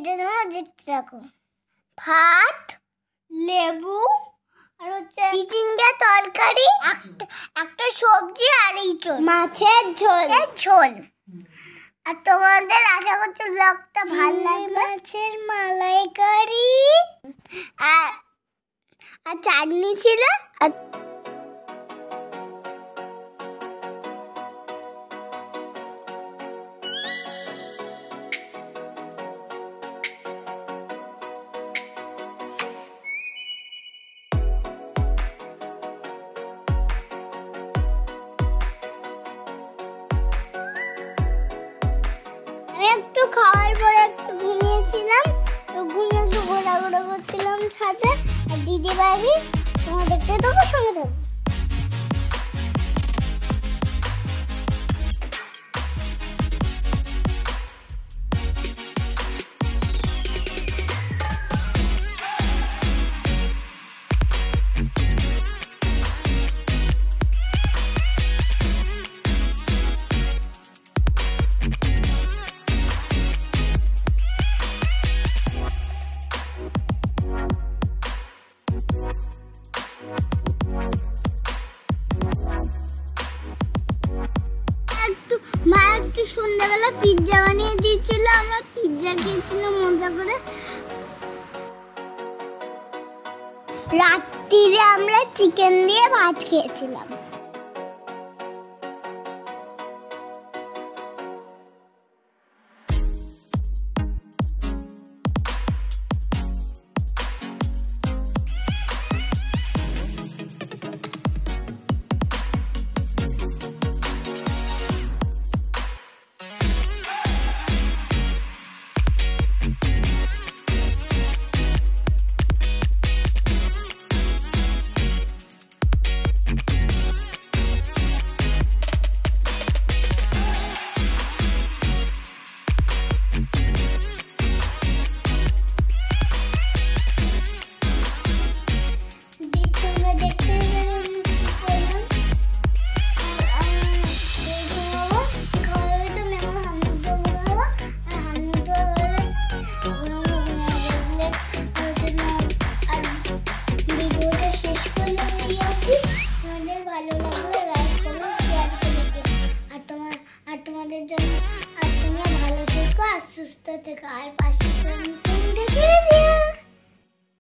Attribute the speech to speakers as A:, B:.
A: কেটে নেওয়া দেখতে থাকো। ভাত, লেবু আর হচ্ছে চিচিঙ্গা তরকারি, একটা সবজি আর ইঁচড়, মাছের ঝোল। আর তোমাদের আশা করছি ব্লগটা ভালো লাগবে। মাছের মালাইকারি আর চাটনি ছিল। আর একটু খাওয়ার পরে একটু ঘুমিয়েছিলাম, তো ঘুমিয়ে একটু ঘোরাঘোরা করছিলাম ছাদে। আর দিদি বাড়ি তোমার দেখতে দেবো, সঙ্গে দেবো। মা একটু সন্ধ্যাবেলা পিৎজা বানিয়ে দিয়েছিল, আমরা পিৎজা খেয়েছিলাম মজা করে। রাত্রিরে আমরা চিকেন দিয়ে ভাত খেয়েছিলাম। তোমাদের জন্য আর তোমরা ভালো থেকো আর সুস্থ থেকো, আর পাশে